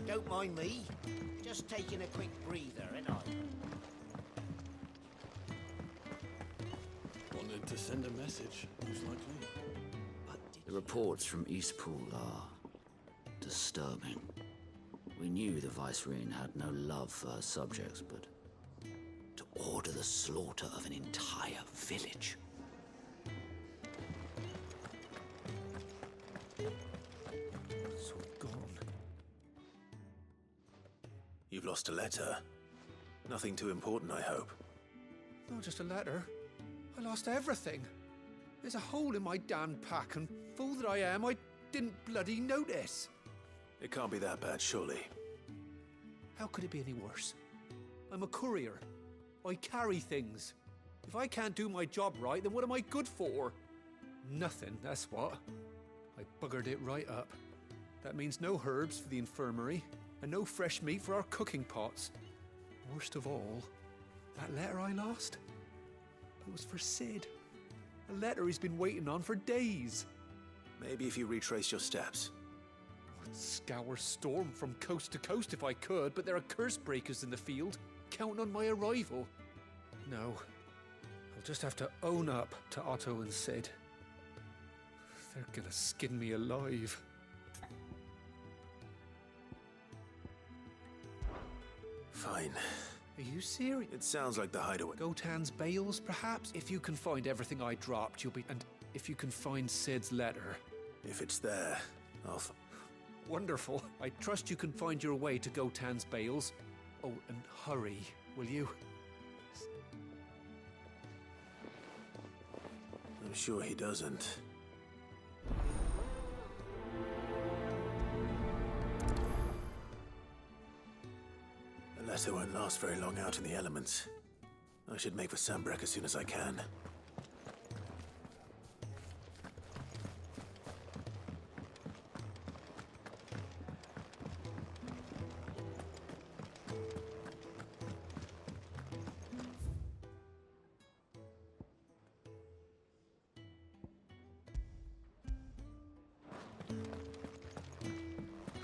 Don't mind me. Just taking a quick breather, ain't I? Wanted to send a message, most likely. The reports from Eastpool are disturbing. We knew the Vicereine had no love for her subjects, but to order the slaughter of an entire village. It's all gone. You've lost a letter. Nothing too important, I hope. Not just a letter. I lost everything. There's a hole in my damn pack, and fool that I am, I didn't bloody notice. It can't be that bad, surely. How could it be any worse? I'm a courier. I carry things. If I can't do my job right, then what am I good for? Nothing, that's what. I buggered it right up. That means no herbs for the infirmary, and no fresh meat for our cooking pots. Worst of all, that letter I lost, it was for Sid. A letter he's been waiting on for days. Maybe if you retrace your steps. I'd scour Storm from coast to coast if I could, but there are curse breakers in the field, counting on my arrival. No, I'll just have to own up to Otto and Sid. They're gonna skin me alive. Fine. Are you serious? It sounds like the hideaway. Gotan's bales, perhaps? If you can find everything I dropped, you'll be... And if you can find Sid's letter. If it's there, I'll... Wonderful. I trust you can find your way to Gotan's bales. Oh, and hurry, will you? I'm sure he doesn't. The letter won't last very long out in the elements. I should make for Sambrek as soon as I can.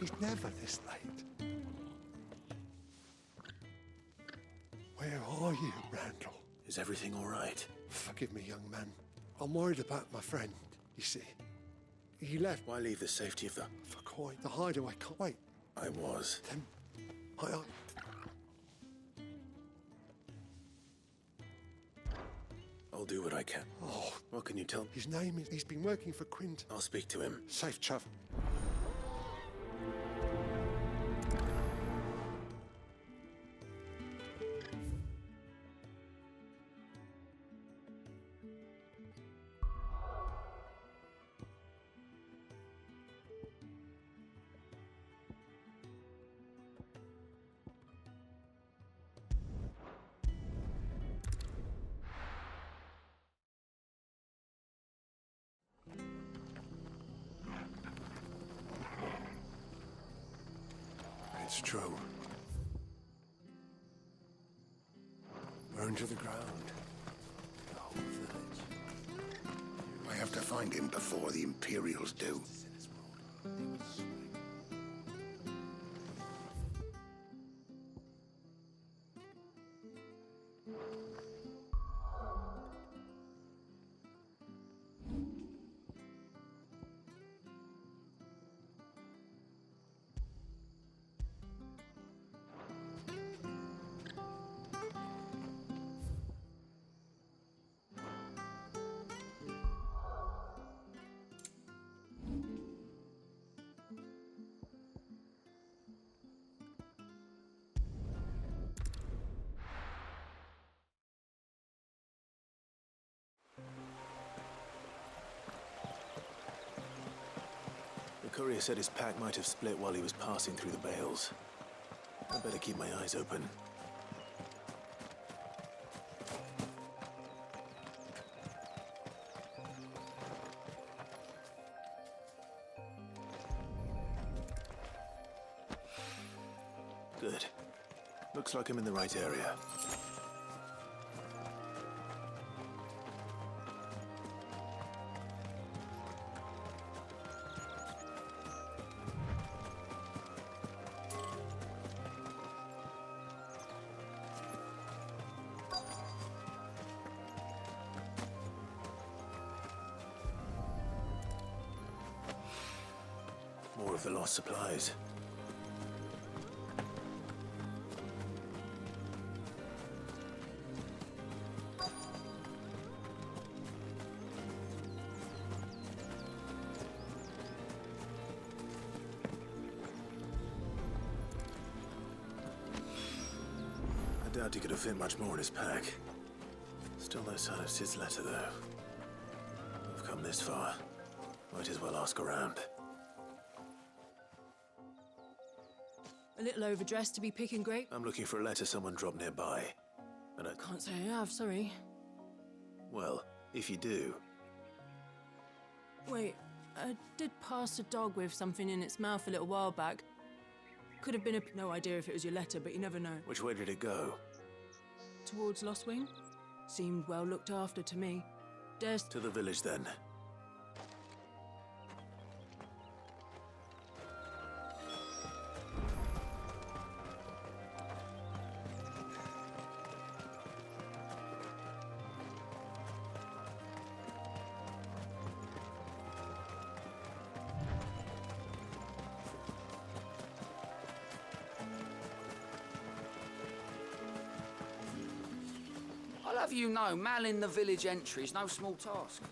He's never this late. Where are you, Randall? Is everything all right? Forgive me, young man. I'm worried about my friend, you see. He left Why leave the safety of the... for quite the hideaway. Can't wait. I was. Then I... I'll do what I can. Oh, What can you tell me? his name is... He's been working for Quint. I'll speak to him. Safe travel. It's true. Burned to the ground. The whole village. I have to find him before the Imperials do. The courier said his pack might have split while he was passing through the bales. I better keep my eyes open. Good. Looks like I'm in the right area. More of the lost supplies. I doubt he could have fit much more in his pack. Still no sign of Sid's letter, though. We've come this far. Might as well ask around. A little overdressed to be picking grape? I'm looking for a letter someone dropped nearby. And Can't say I have, sorry. well, if you do, Wait, I did pass a dog with something in its mouth a little while back. Could have been no idea if it was your letter, but you never know. which way did it go? Towards Lost Wing? Seemed well looked after to me. Dares To the village, then. I'll have you know, manning the village entry is no small task.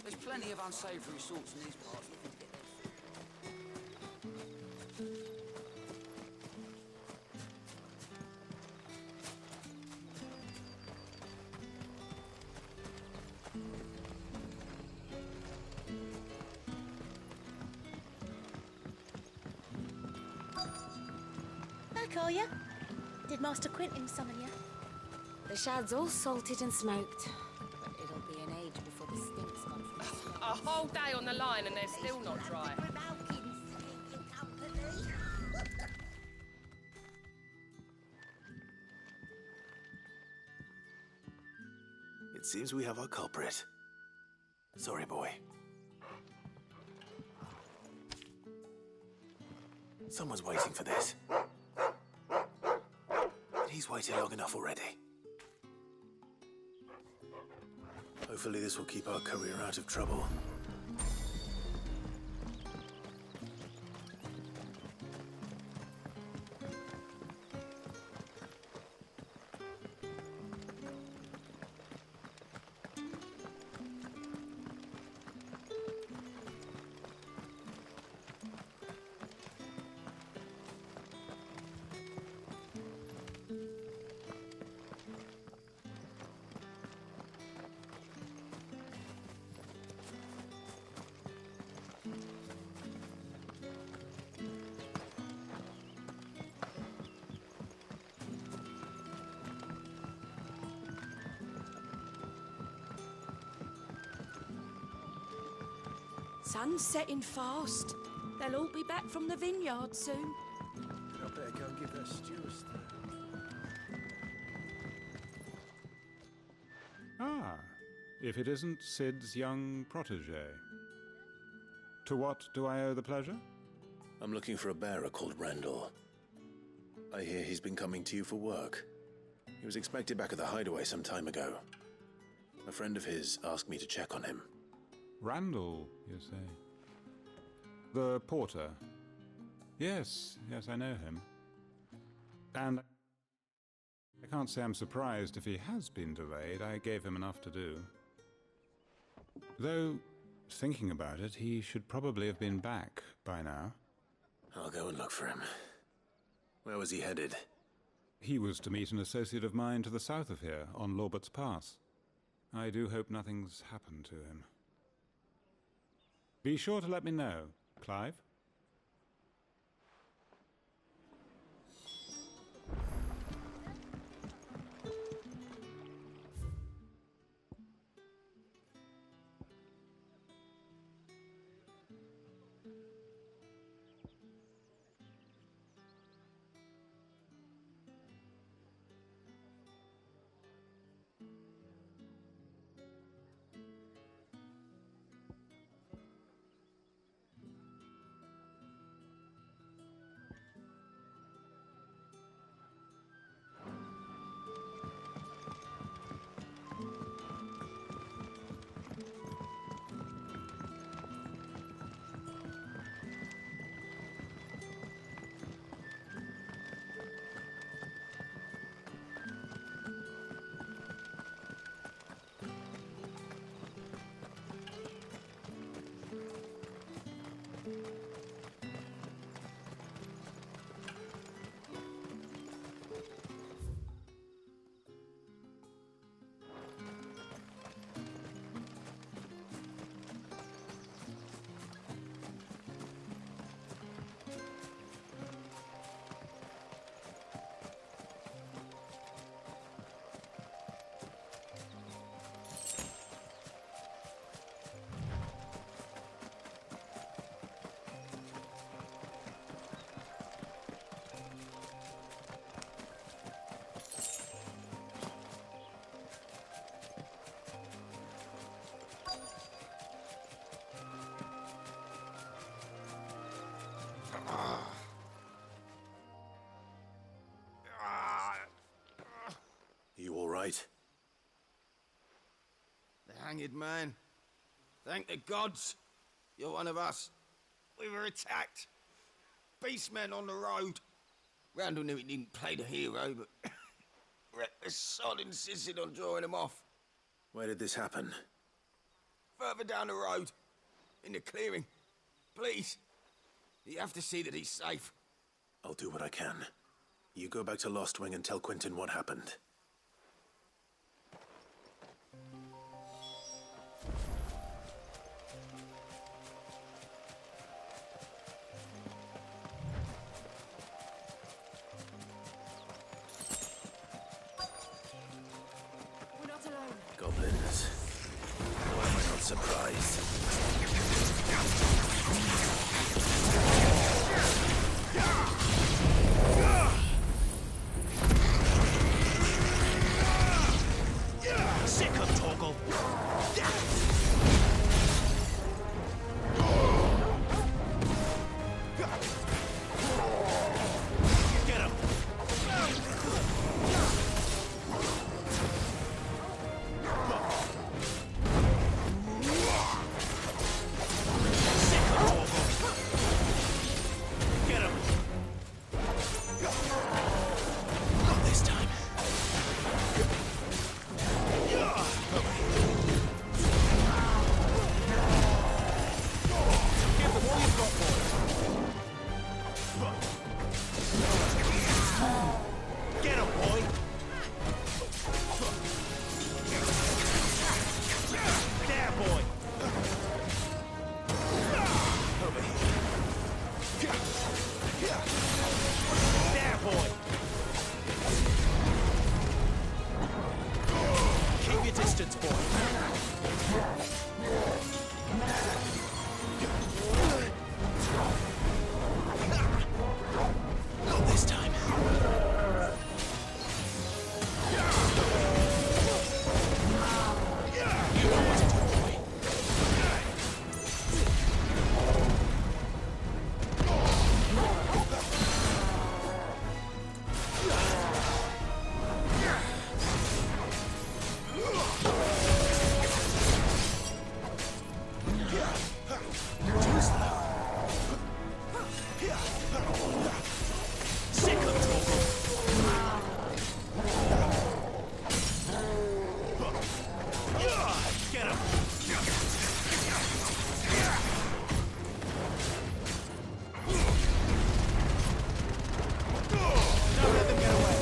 There's plenty of unsavoury sorts in these parts. Back, are you? Did Master Quentin summon you? The shad's all salted and smoked, but it'll be an age before the stink's gone from the smell. A whole day on the line and they're still not dry. It seems we have our culprit. Sorry, boy. Someone's waiting for this. He's waited long enough already. Hopefully this will keep our courier out of trouble. Sun's setting fast. They'll all be back from the vineyard soon. I better go and give that stew a stir. Ah, if it isn't Sid's young protege. To what do I owe the pleasure? I'm looking for a bearer called Randall. I hear he's been coming to you for work. He was expected back at the hideaway some time ago. A friend of his asked me to check on him. Randall, you say? The porter? Yes, I know him. And I can't say I'm surprised if he has been delayed. I gave him enough to do. Though, thinking about it, he should probably have been back by now. I'll go and look for him. Where was he headed? He was to meet an associate of mine to the south of here, on Lorbert's Pass. I do hope nothing's happened to him. Be sure to let me know, Clive. hanged man. Thank the gods. You're one of us. We were attacked. Beastmen on the road. Randall knew he didn't play the hero, but reckless sod insisted on drawing him off. Where did this happen? Further down the road. In the clearing. Please. You have to see that he's safe. I'll do what I can. You go back to Lost Wing and tell Quentin what happened. We're not alone. Goblins. Why am I not surprised? Sick of Torgal. Get him. Sick of Torgal. Get him. Not this time. Give them all you've got, boy. Get him, boy. There, boy. Over here. There, boy. Keep your distance, boy. Not this time. You know what to do, boy. Too slow. Sick of Torgal. Get him. Don't let them get away.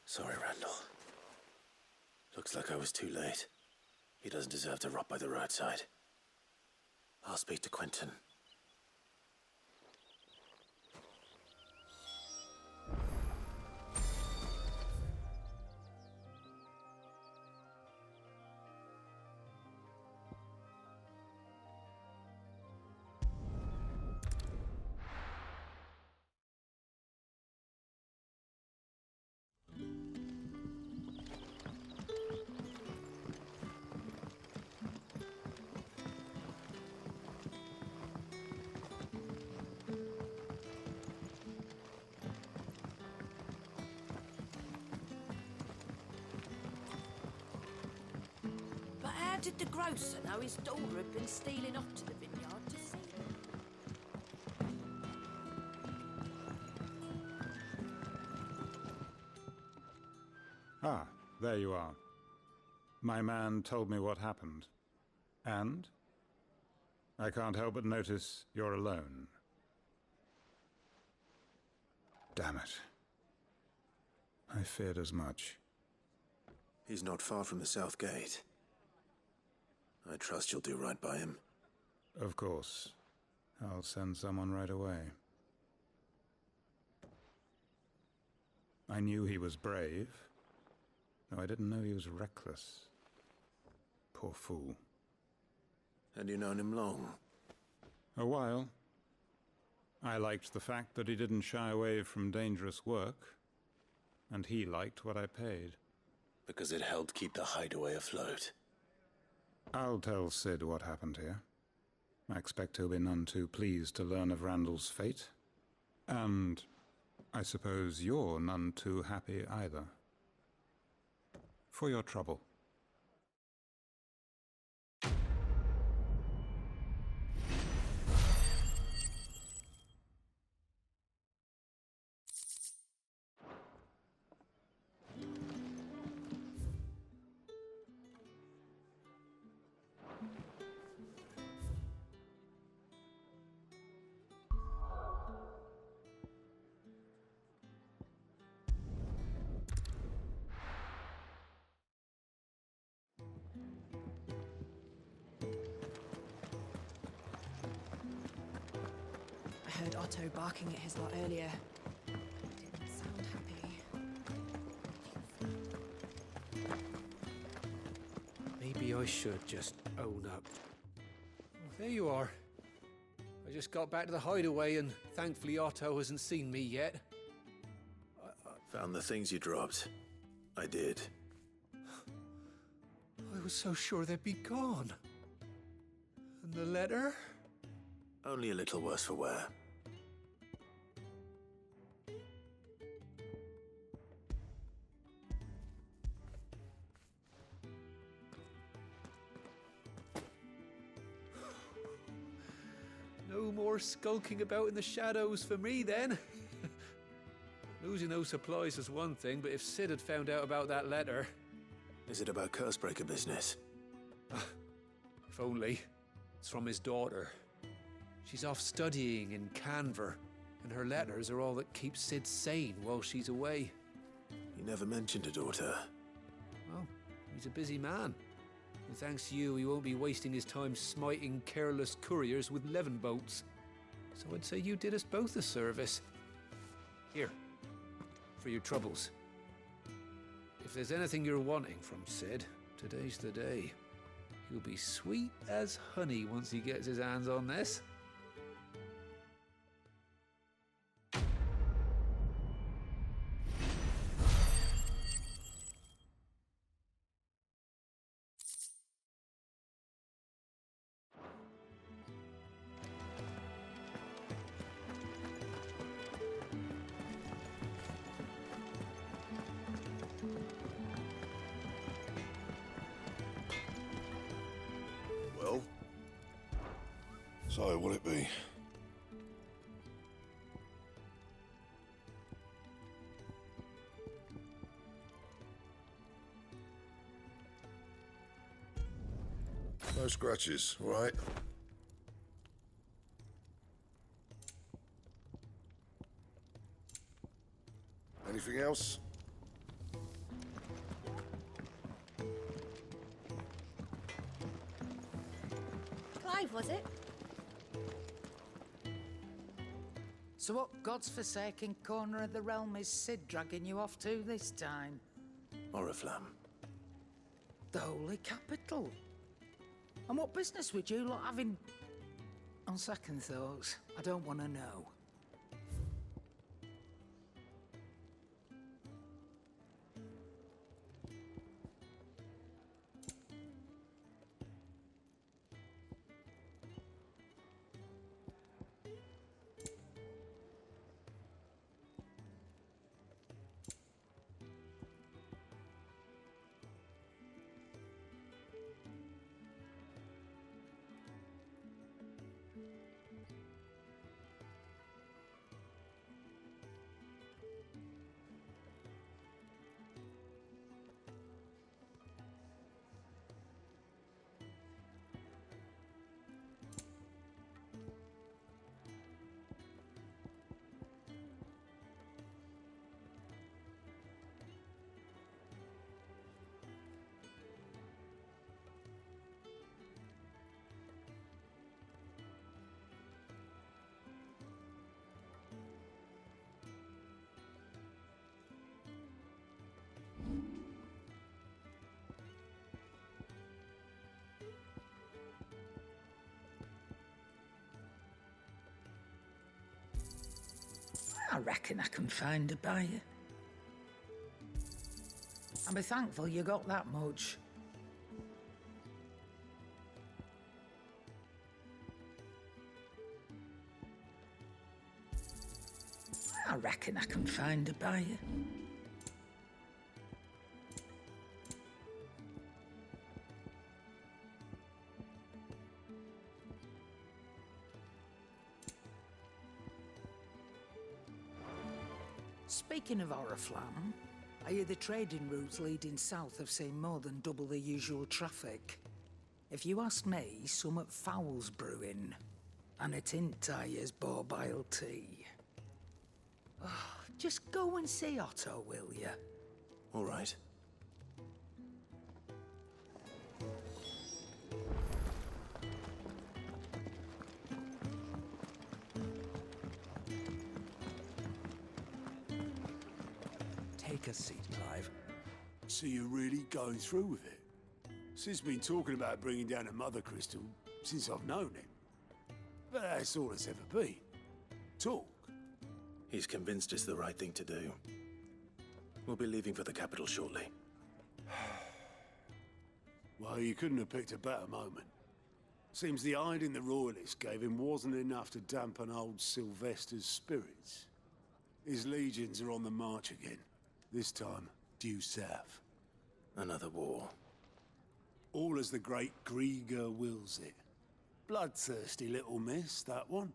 Sorry, Randall. Looks like I was too late. He doesn't deserve to rot by the roadside. I'll speak to Quentin. How did the grocer know his daughter had been stealing off to the vineyard to see him? Ah, there you are. My man told me what happened. And? I can't help but notice you're alone. Damn it. I feared as much. He's not far from the south gate. I trust you'll do right by him. Of course. I'll send someone right away. I knew he was brave, though I didn't know he was reckless. Poor fool. And you known him long? A while. I liked the fact that he didn't shy away from dangerous work, and he liked what I paid. Because it helped keep the hideaway afloat. I'll tell Sid what happened here. I expect he'll be none too pleased to learn of Randall's fate. And I suppose you're none too happy either. For your trouble. I heard Otto barking at his lot earlier. Didn't sound happy. Maybe I should just own up. Oh, there you are. I just got back to the hideaway and thankfully Otto hasn't seen me yet. Found the things you dropped. I did. I was so sure they'd be gone. And the letter? Only a little worse for wear. No more skulking about in the shadows for me, then. Losing those supplies is one thing, but if Sid had found out about that letter... Is it about Cursebreaker business? If only. It's from his daughter. She's off studying in Canver, and her letters are all that keeps Sid sane while she's away. He never mentioned a daughter. Well, he's a busy man. And thanks to you, he won't be wasting his time smiting careless couriers with levin bolts. So I'd say you did us both a service. Here, for your troubles. If there's anything you're wanting from Sid, today's the day. He'll be sweet as honey once he gets his hands on this. Well, so will it be? No scratches, all right? Anything else? Clive, was it? So what god's-forsaken corner of the realm is Sid dragging you off to this time? Oriflamme. The Holy Capital. And what business would you lot have in... On second thoughts, I don't want to know. I reckon I can find a buyer. I'll be thankful you got that much. I reckon I can find a buyer. Speaking of Oriflamme, I hear the trading routes leading south have seen more than double the usual traffic. If you ask me, summat foul's brewing, and a tint tire's borbile tea. Just go and see Otto, will you? All right. Take a seat, Clive. So you're really going through with it? Sid's been talking about bringing down a Mothercrystal since I've known him. But that's all it's ever been. Talk. He's convinced it's the right thing to do. We'll be leaving for the capital shortly. Well, you couldn't have picked a better moment. Seems the hiding the Royalists gave him wasn't enough to dampen old Sylvester's spirits. His legions are on the march again. This time, due south. Another war. All as the great Grieger wills it. Bloodthirsty little miss, that one.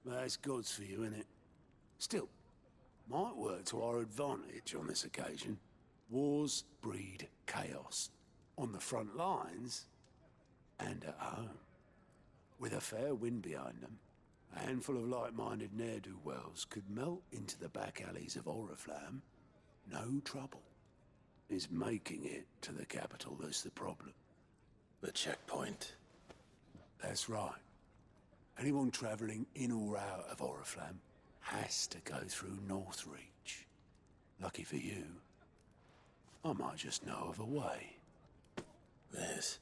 That's God's for you, innit? Still, might work to our advantage on this occasion. Wars breed chaos. On the front lines, and at home. With a fair wind behind them, a handful of like-minded ne'er-do-wells could melt into the back alleys of Oriflamme. No trouble. It's making it to the capital that's the problem. The checkpoint. That's right. Anyone travelling in or out of Oriflamme has to go through Northreach. Lucky for you, I might just know of a way. This?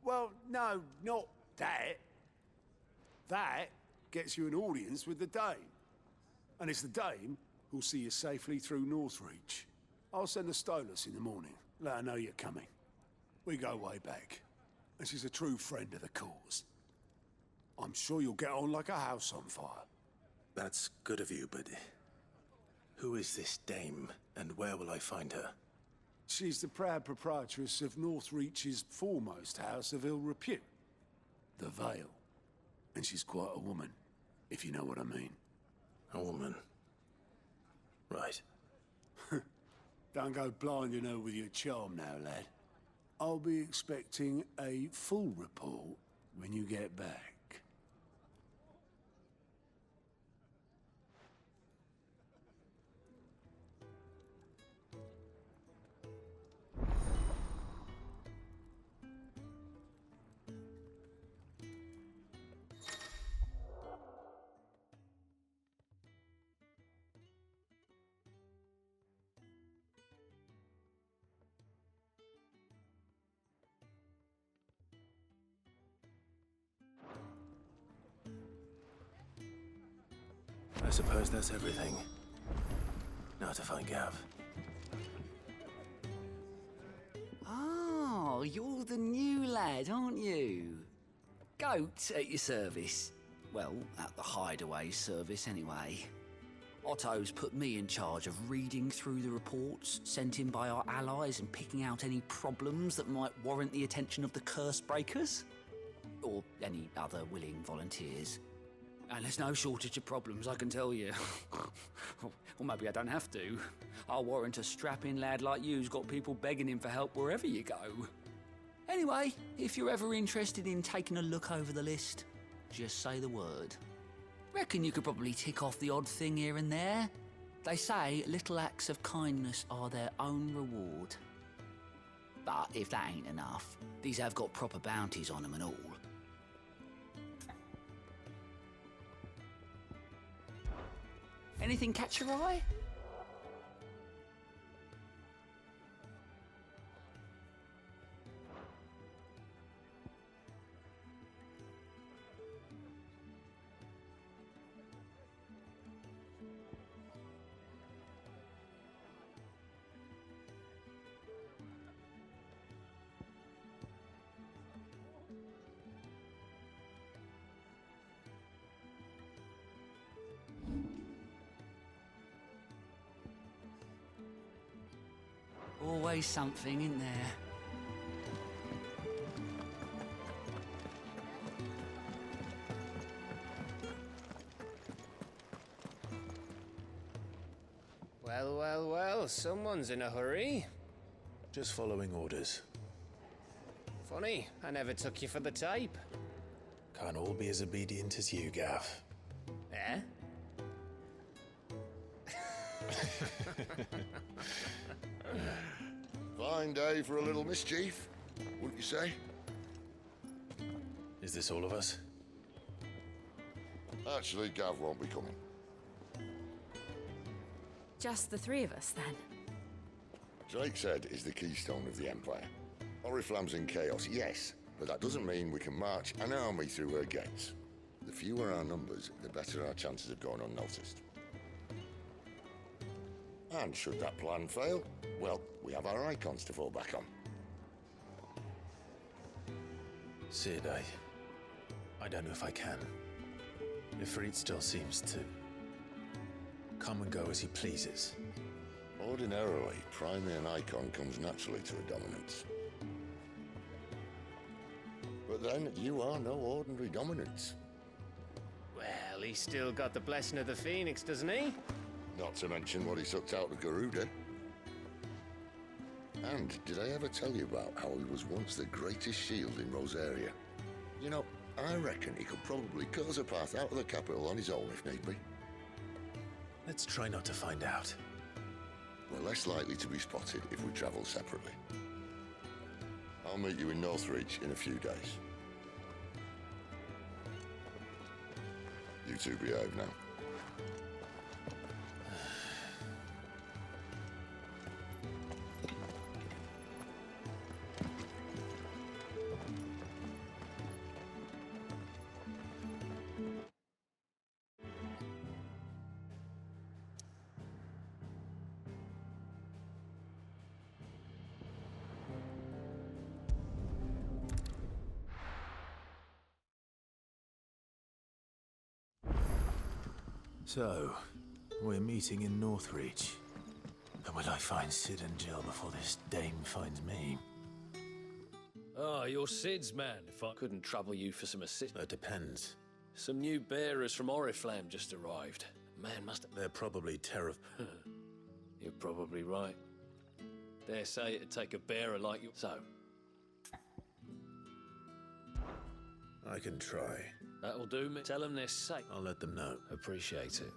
Well, no, not that. That gets you an audience with the Dame. And it's the Dame who'll see you safely through Northreach. I'll send a Stolas in the morning, let her know you're coming. We go way back, and she's a true friend of the cause. I'm sure you'll get on like a house on fire. That's good of you, but who is this Dame, and where will I find her? She's the proud proprietress of Northreach's foremost house of ill repute, the Vale. And she's quite a woman, if you know what I mean. A woman? Right. Don't go blinding her with your charm now, lad. I'll be expecting a full report when you get back. I suppose that's everything. Now to find Gav. Oh, you're the new lad, aren't you? Goat at your service. Well, at the hideaway service anyway. Otto's put me in charge of reading through the reports sent in by our allies and picking out any problems that might warrant the attention of the curse breakers. Or any other willing volunteers. And there's no shortage of problems, I can tell you. Or maybe I don't have to. I'll warrant a strapping lad like you's got people begging him for help wherever you go. Anyway, if you're ever interested in taking a look over the list, just say the word. Reckon you could probably tick off the odd thing here and there. They say little acts of kindness are their own reward. But if that ain't enough, these have got proper bounties on them and all. Anything catch your eye? Always something, isn't there? Well, well, well, someone's in a hurry. Just following orders. Funny, I never took you for the type. Can't all be as obedient as you, Gaff. Eh? Fine day for a little mischief, wouldn't you say? Is this all of us? Actually, Gav won't be coming. Just the three of us, then? Drake's Head is the keystone of the Empire. Oriflamme's in chaos, yes, but that doesn't mean we can march an army through her gates. The fewer our numbers, the better our chances of going unnoticed. And should that plan fail, well, we have our Eikons to fall back on. Sid, I don't know if I can. Ifrit still seems to come and go as he pleases. Ordinarily, priming an Eikon comes naturally to a dominance. But then, you are no ordinary dominance. Well, he's still got the blessing of the Phoenix, doesn't he? Not to mention what he sucked out of Garuda. And did I ever tell you about how he was once the greatest shield in Rosaria? You know, I reckon he could probably cut us a path out of the capital on his own if need be. Let's try not to find out. We're less likely to be spotted if we travel separately. I'll meet you in Northreach in a few days. You two behave now. So, we're meeting in Northreach. And will I find Sid and Jill before this dame finds me? Ah, you're Sid's man, if I couldn't trouble you for some assistance. That depends. Some new bearers from Oriflamme just arrived. Man must have... They're probably You're probably right. Dare say it'd take a bearer like you... So? I can try. That'll do me. Tell them they're safe. I'll let them know. Appreciate it.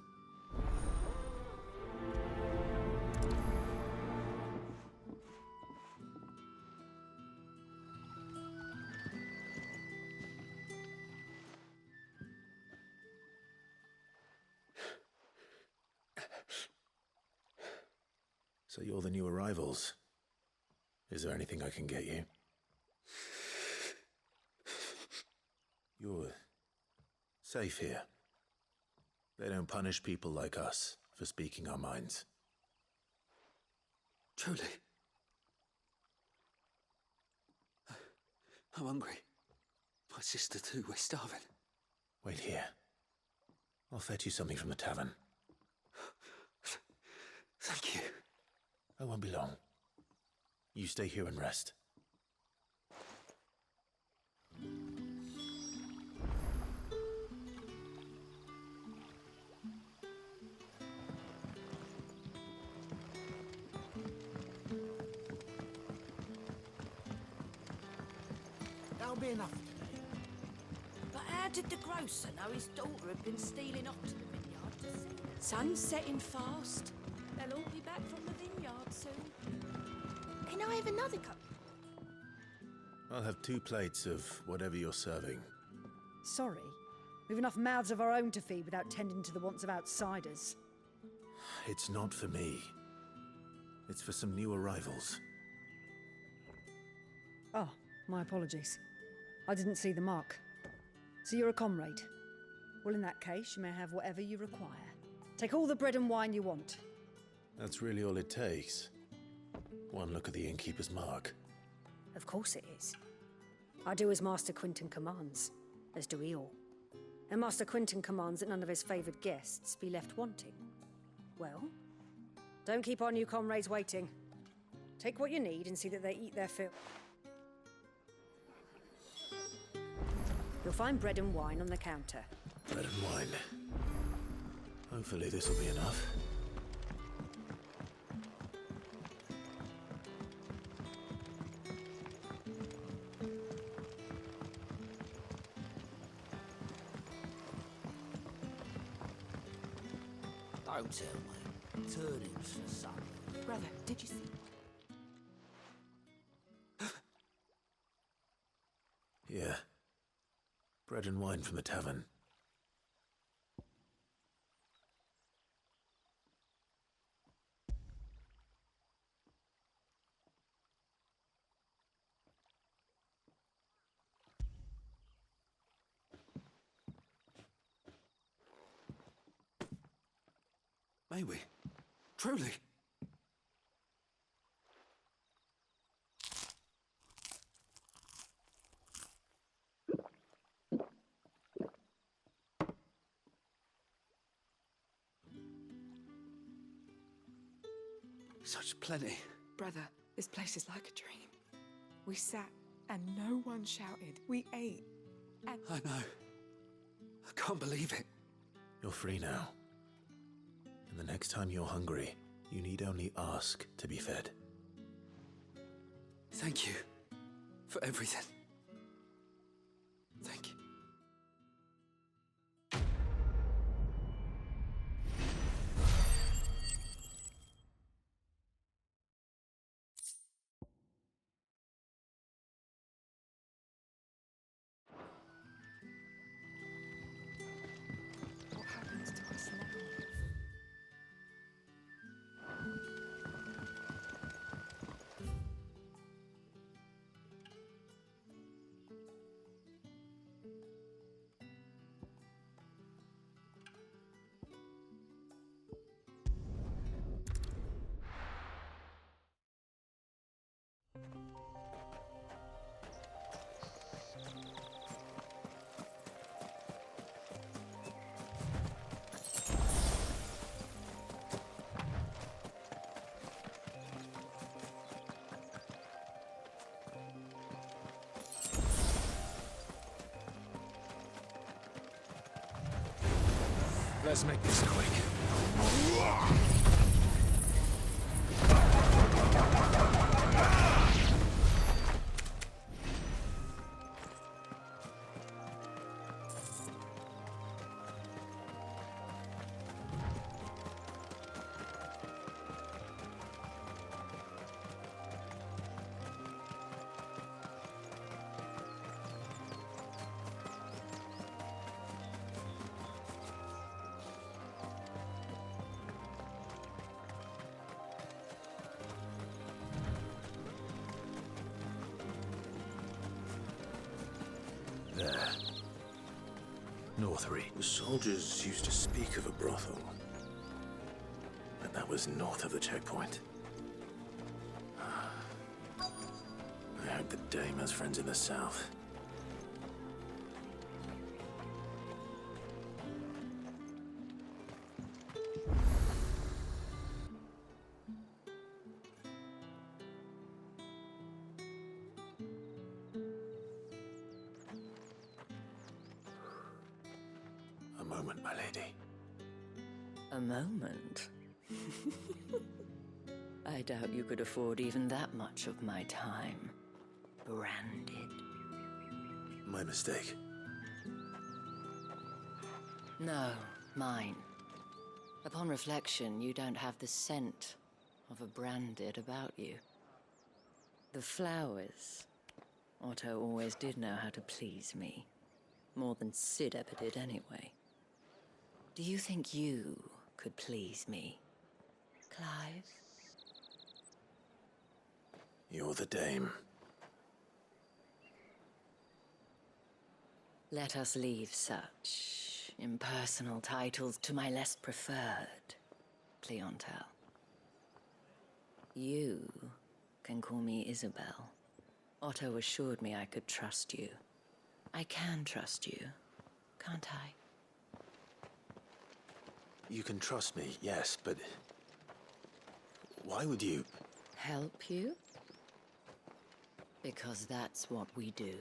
So you're the new arrivals. Is there anything I can get you? You're safe here. They don't punish people like us for speaking our minds. Truly. I'm hungry. My sister too, we're starving. Wait here. I'll fetch you something from the tavern. Thank you. I won't be long. You stay here and rest. That'll be enough today. But how did the grocer know his daughter had been stealing off to the vineyard to see her? Sun's setting fast. They'll all be back from the vineyard soon. Can I have another cup? I'll have 2 plates of whatever you're serving. Sorry. We've enough mouths of our own to feed without tending to the wants of outsiders. It's not for me. It's for some new arrivals. Oh, my apologies. I didn't see the mark. So you're a comrade. Well, in that case, you may have whatever you require. Take all the bread and wine you want. That's really all it takes. One look at the innkeeper's mark. Of course it is. I do as Master Quinton commands, as do we all. And Master Quinton commands that none of his favoured guests be left wanting. Well, don't keep our new comrades waiting. Take what you need and see that they eat their fill. You'll find bread and wine on the counter. Bread and wine. Hopefully this will be enough. Don't tell me. Turnips for supper. Brother, did you see? Yeah. Bread and wine from the tavern. May we? Truly? Such plenty. Brother, this place is like a dream. We sat and no one shouted. We ate and... I know. I can't believe it. You're free now. And the next time you're hungry, you need only ask to be fed. Thank you for everything. Thank you. What happens to us now? Let's make this quick. There. Northery. The soldiers used to speak of a brothel. But that was north of the checkpoint. I hope the dame has friends in the south. A moment, my lady. A moment? I doubt you could afford even that much of my time. Branded. My mistake. No, mine. Upon reflection, you don't have the scent of a branded about you. The flowers. Otto always did know how to please me. More than Sid ever did anyway. Do you think you could please me, Clive? You're the dame. Let us leave such impersonal titles to my less preferred clientele. You can call me Isabel. Otto assured me I could trust you. I can trust you, can't I? You can trust me, yes, but why would you? Help you? Because that's what we do.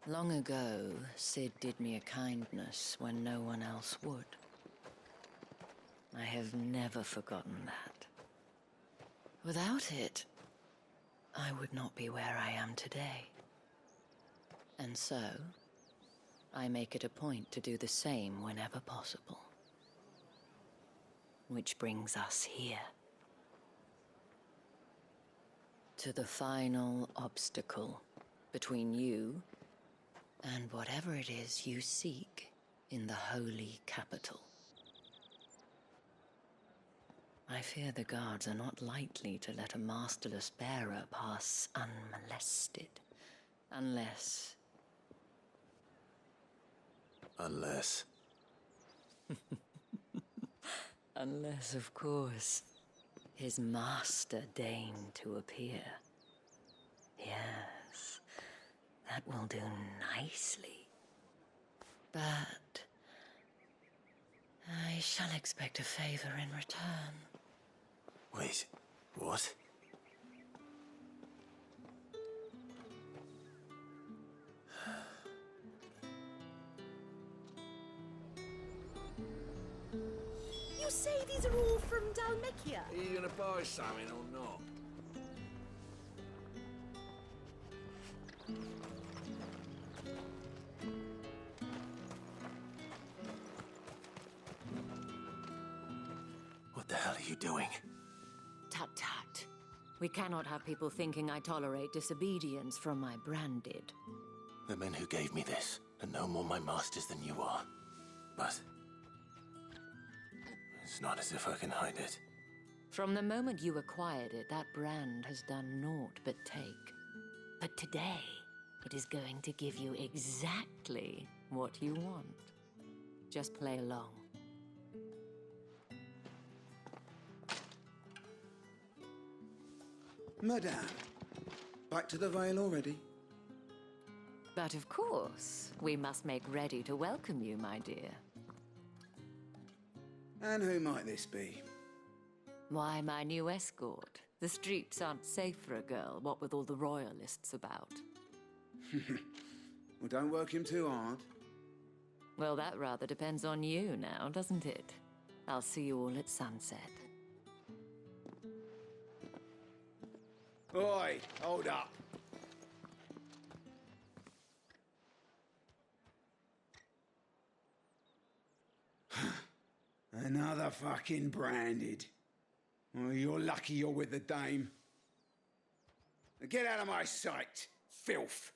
Long ago, Sid did me a kindness when no one else would. I have never forgotten that. Without it, I would not be where I am today. And so, I make it a point to do the same whenever possible. Which brings us here. To the final obstacle between you and whatever it is you seek in the holy capital. I fear the guards are not likely to let a masterless bearer pass unmolested. Unless... Unless... Unless, of course, his master deigned to appear. Yes, that will do nicely. But... I shall expect a favor in return. Wait, what? You say these are all from Dalmekia? Are you gonna buy something or not? What the hell are you doing? Tut tut. We cannot have people thinking I tolerate disobedience from my branded. The men who gave me this are no more my masters than you are. But... it's not as if I can hide it. From the moment you acquired it, that brand has done naught but take. But today, it is going to give you exactly what you want. Just play along. Madame, back to the Vale already? But of course, we must make ready to welcome you, my dear. And who might this be? Why, my new escort. The streets aren't safe for a girl, what with all the royalists about. Well, don't work him too hard. Well, that rather depends on you now, doesn't it? I'll see you all at sunset. Oi, hold up. Another fucking branded. Well, you're lucky you're with the dame. Now get out of my sight, filth.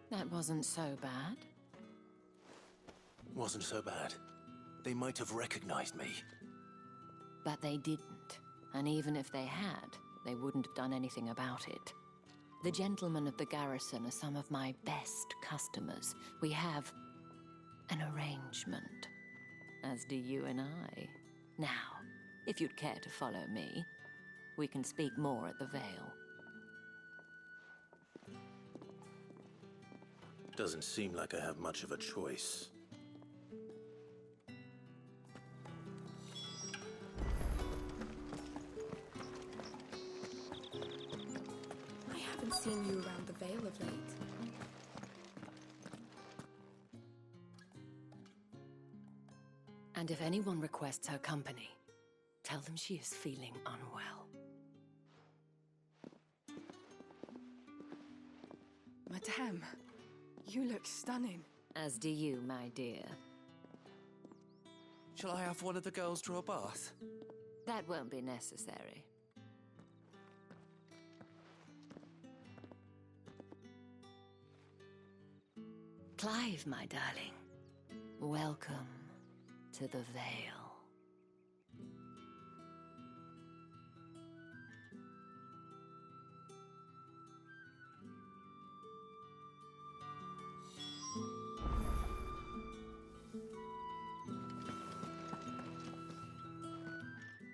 That wasn't so bad. Wasn't so bad. They might have recognized me. But they didn't. And even if they had, they wouldn't have done anything about it. The gentlemen of the garrison are some of my best customers. We have an arrangement, as do you and I. Now, if you'd care to follow me, we can speak more at the Vale. Doesn't seem like I have much of a choice. I haven't seen you around the Vale of late. And if anyone requests her company, tell them she is feeling unwell. Madame, you look stunning. As do you, my dear. Shall I have one of the girls draw a bath? That won't be necessary. Clive, my darling. Welcome to the Vale.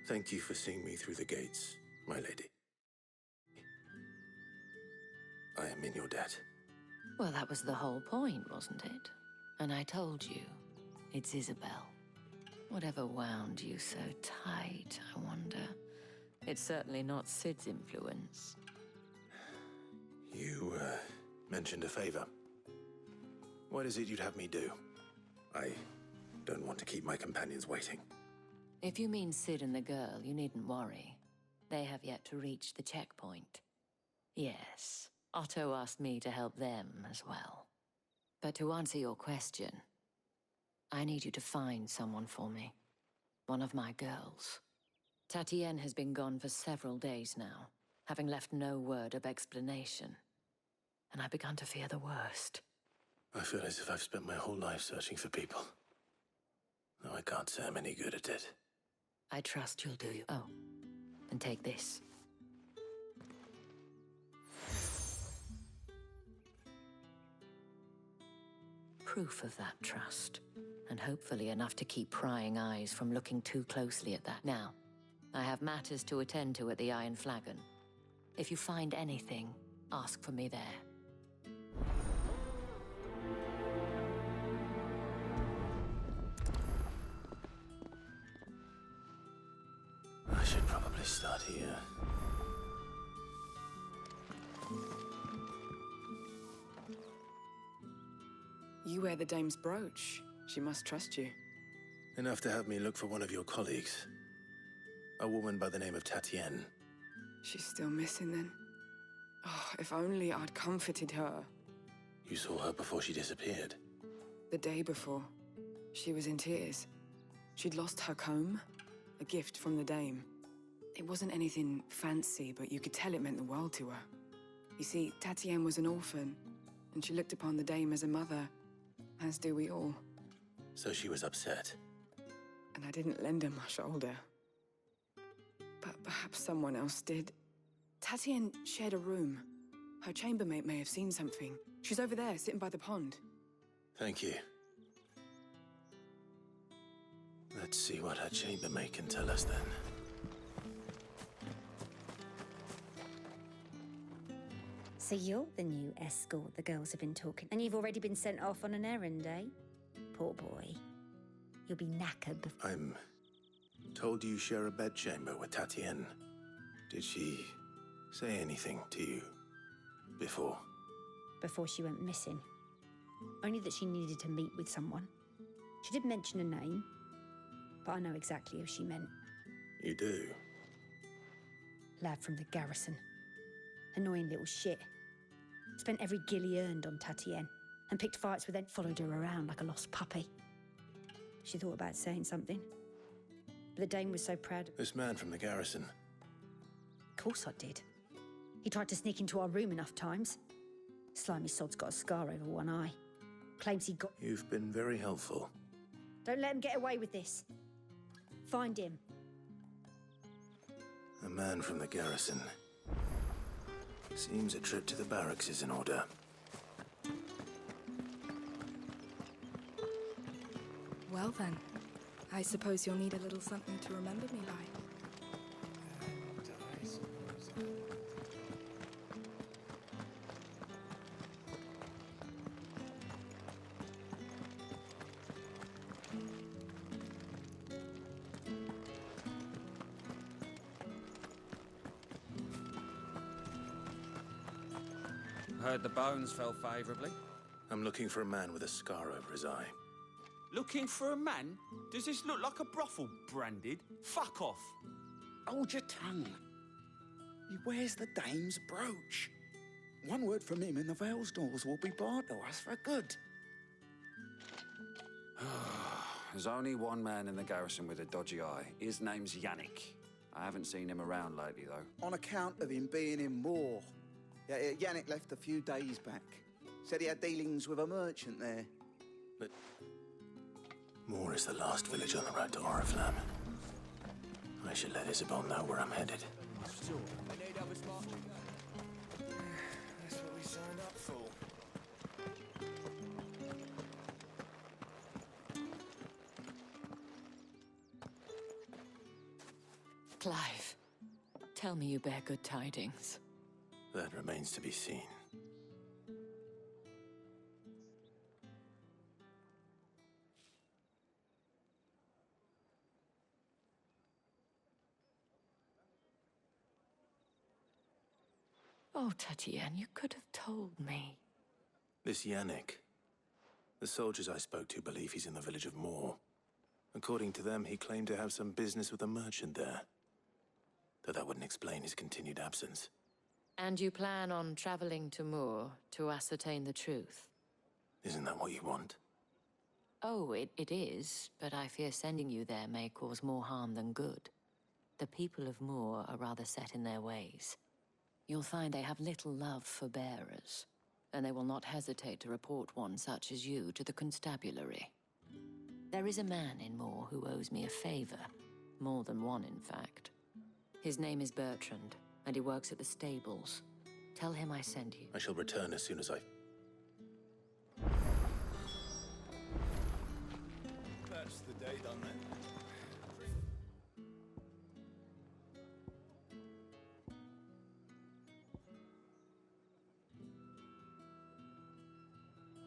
Thank you for seeing me through the gates, my lady. I am in your debt. Well, that was the whole point, wasn't it? And I told you, it's Isabel. Whatever wound you so tight, I wonder. It's certainly not Sid's influence. You, mentioned a favor. What is it you'd have me do? I don't want to keep my companions waiting. If you mean Sid and the girl, you needn't worry. They have yet to reach the checkpoint. Yes, Otto asked me to help them as well. But to answer your question, I need you to find someone for me. One of my girls. Tatienne has been gone for several days now, having left no word of explanation. And I've begun to fear the worst. I feel as if I've spent my whole life searching for people. No, I can't say I'm any good at it. I trust you'll do you. Oh, and take this. Proof of that trust. And hopefully enough to keep prying eyes from looking too closely at that. Now, I have matters to attend to at the Iron Flagon. If you find anything, ask for me there. I should probably start here. You wear the dame's brooch. She must trust you. Enough to have me look for one of your colleagues. A woman by the name of Tatienne. She's still missing then. Oh, if only I'd comforted her. You saw her before she disappeared? The day before. She was in tears. She'd lost her comb, a gift from the dame. It wasn't anything fancy, but you could tell it meant the world to her. You see, Tatienne was an orphan, and she looked upon the dame as a mother, as do we all. So she was upset. And I didn't lend her my shoulder. But perhaps someone else did. Tatienne shared a room. Her chambermaid may have seen something. She's over there, sitting by the pond. Thank you. Let's see what her chambermaid can tell us then. So you're the new escort the girls have been talking, and you've already been sent off on an errand, eh? Poor boy. You'll be knackered before... I'm told you share a bedchamber with Tatienne. Did she say anything to you before? Before she went missing. Only that she needed to meet with someone. She did mention a name, but I know exactly who she meant. You do? Lad from the garrison. Annoying little shit. Spent every guil he earned on Tatienne, and picked fights with her, followed her around like a lost puppy. She thought about saying something, but the dame was so proud. This man from the garrison. Of course I did. He tried to sneak into our room enough times. Slimy sod's got a scar over one eye. Claims he got... You've been very helpful. Don't let him get away with this. Find him. A man from the garrison. Seems a trip to the barracks is in order. Well then, I suppose you'll need a little something to remember me by. Heard the bones fell favourably. I'm looking for a man with a scar over his eye. Looking for a man? Does this look like a brothel, Branded? Fuck off! Hold your tongue. He wears the dame's brooch. One word from him and the Vale's doors will be barred to us for good. There's only one man in the garrison with a dodgy eye. His name's Yannick. I haven't seen him around lately, though. On account of him being in war. Yeah, Yannick left a few days back. Said he had dealings with a merchant there. But Moor is the last village on the road to Oriflamme. I should let Isabel know where I'm headed. That's what we signed up for. Clive, tell me you bear good tidings. That remains to be seen. Oh, Tatienne, you could have told me. This Yannick. The soldiers I spoke to believe he's in the village of Moor. According to them, he claimed to have some business with a merchant there. Though that wouldn't explain his continued absence. And you plan on traveling to Moor to ascertain the truth? Isn't that what you want? Oh, it is, but I fear sending you there may cause more harm than good. The people of Moor are rather set in their ways. You'll find they have little love for bearers, and they will not hesitate to report one such as you to the constabulary. There is a man in Moor who owes me a favor. More than one, in fact. His name is Bertrand, and he works at the stables. Tell him I sent you. I shall return as soon as I... That's the day done then.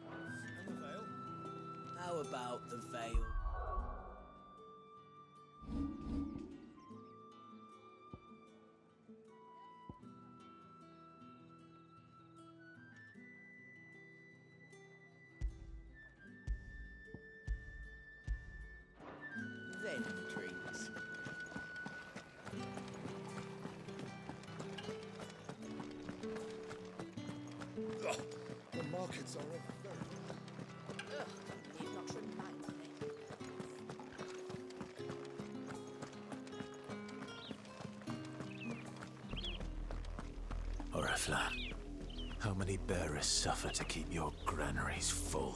And the veil? How about the veil? Then drinks. The markets are a very... Ugh, need not remind me. Orifla, how many bearers suffer to keep your granaries full?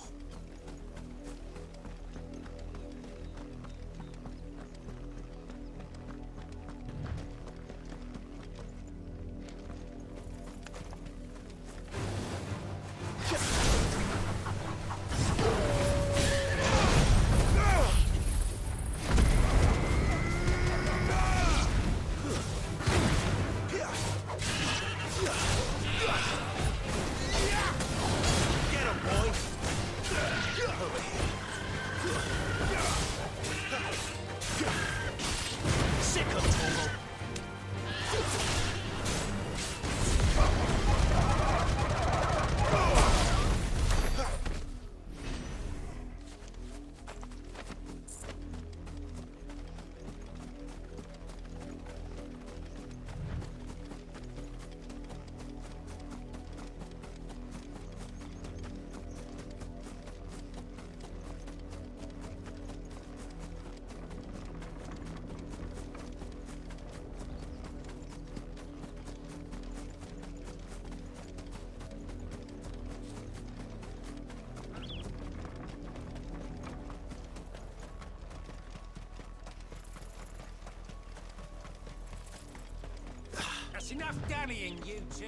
That's enough dallying, you two.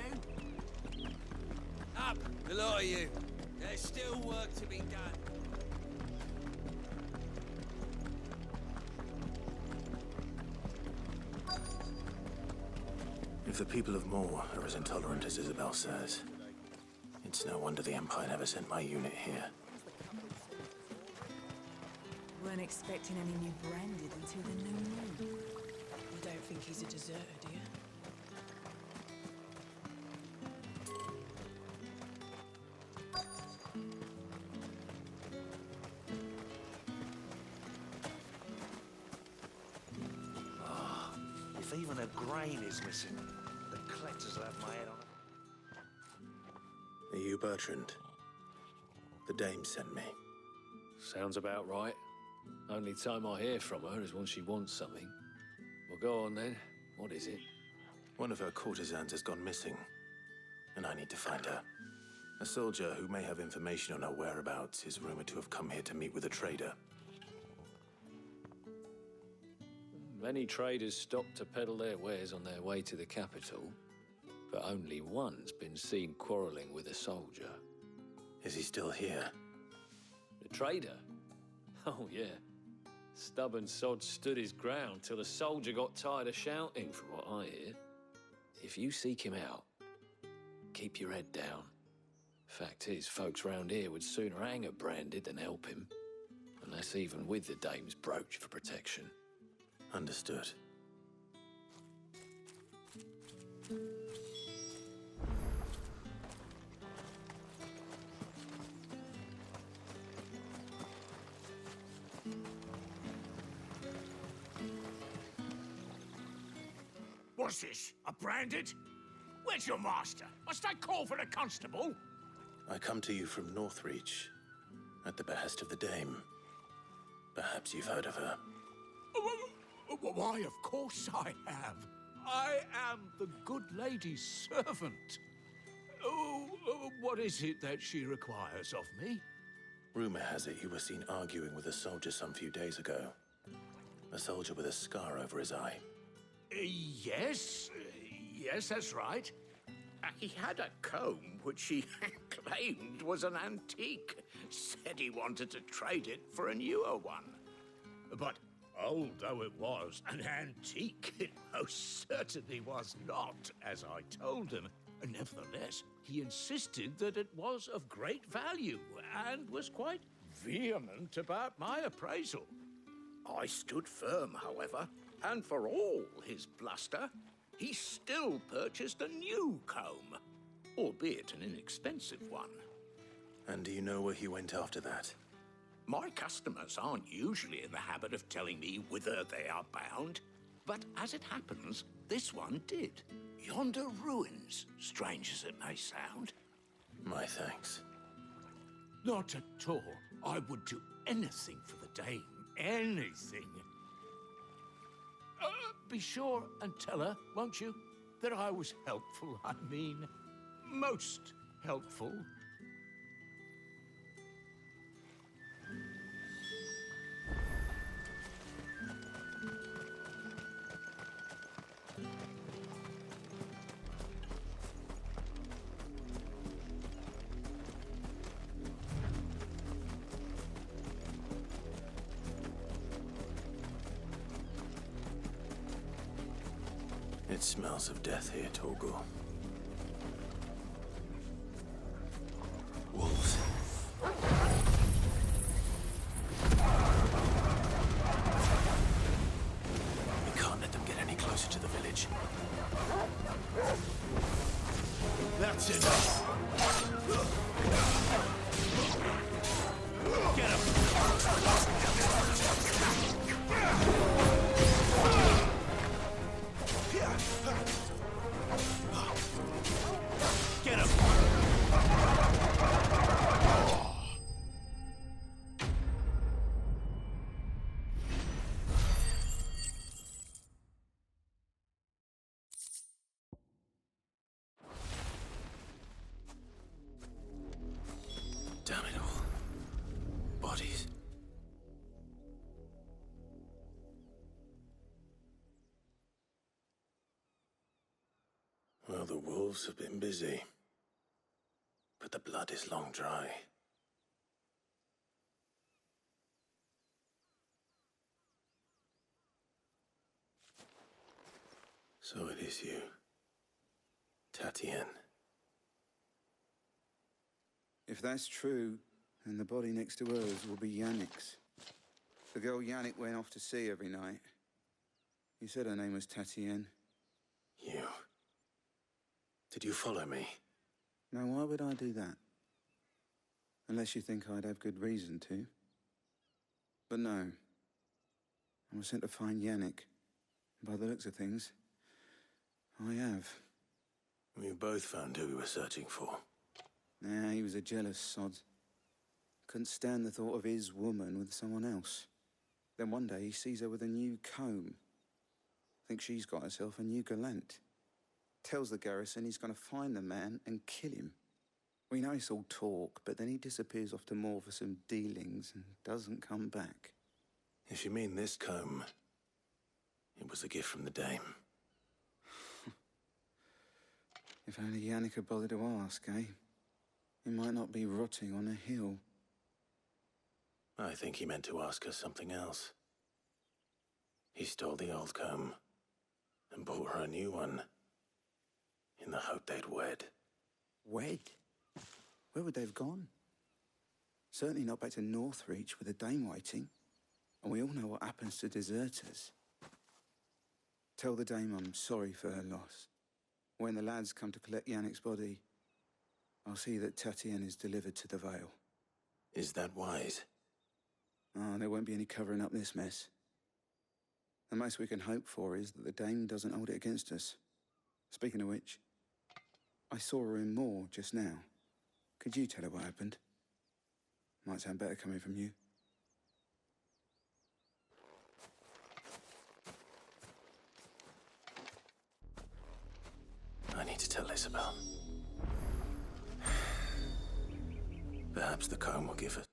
Up, the lot of you. There's still work to be done. If the people of Moor are as intolerant as Isabel says, it's no wonder the Empire never sent my unit here. Weren't expecting any new branded until the new moon. You don't think he's a deserter, do you? If even a grain is missing, the collectors will have my head on. Are you Bertrand? The dame sent me. Sounds about right. Only time I hear from her is when she wants something. Well, go on then. What is it? One of her courtesans has gone missing, and I need to find her. A soldier who may have information on her whereabouts is rumored to have come here to meet with a trader. Many traders stop to peddle their wares on their way to the capital, but only one's been seen quarrelling with a soldier. Is he still here? The trader? Oh, yeah. Stubborn sod stood his ground till the soldier got tired of shouting, from what I hear. If you seek him out, keep your head down. Fact is, folks round here would sooner hang a branded than help him. And that's even with the dame's brooch for protection. Understood. What's this? A branded? Where's your master? Must I call for the constable? I come to you from Northreach, at the behest of the Dame. Perhaps you've heard of her. Why, of course I have. I am the good lady's servant. What is it that she requires of me? Rumor has it you were seen arguing with a soldier some few days ago. A soldier with a scar over his eye. Yes, that's right. He had a comb which he claimed was an antique. Said he wanted to trade it for a newer one. But old though it was, an antique it most certainly was not, as I told him. Nevertheless, he insisted that it was of great value and was quite vehement about my appraisal. I stood firm, however, and for all his bluster, he still purchased a new comb, albeit an inexpensive one. And do you know where he went after that? My customers aren't usually in the habit of telling me whither they are bound, but as it happens, this one did. Yonder ruins, strange as it may sound. My thanks. Not at all. I would do anything for the Dame. Anything. Be sure and tell her, won't you, that I was helpful. I mean, most helpful. It smells of death here, Torgal. Wolves. We can't let them get any closer to the village. That's enough. Get him. Get him! Damn it all. Bodies. Well, the wolves have been busy. But the blood is long dry. So it is you, Tatien. If that's true, then the body next to hers will be Yannick's. The girl Yannick went off to see every night. You said her name was Tatien. You. Did you follow me? Now, why would I do that? Unless you think I'd have good reason to. But no. I was sent to find Yannick. By the looks of things, I have. We both found who we were searching for. Nah, he was a jealous sod. Couldn't stand the thought of his woman with someone else. Then one day he sees her with a new comb. Thinks she's got herself a new gallant. Tells the garrison he's going to find the man and kill him. We know it's all talk, but then he disappears off to Moor for some dealings and doesn't come back. If you mean this comb, it was a gift from the Dame. If only Yannick had bothered to ask, eh? He might not be rotting on a hill. I think he meant to ask her something else. He stole the old comb and bought her a new one in the hope they'd wed. Wed? Where would they have gone? Certainly not back to Northreach with a Dame waiting. And we all know what happens to deserters. Tell the Dame I'm sorry for her loss. When the lads come to collect Yannick's body, I'll see that Tatien is delivered to the Vale. Is that wise? Oh, there won't be any covering up this mess. The most we can hope for is that the Dame doesn't hold it against us. Speaking of which, I saw her in Moor just now. Could you tell her what happened? Might sound better coming from you. I need to tell Isabel. Perhaps the comb will give us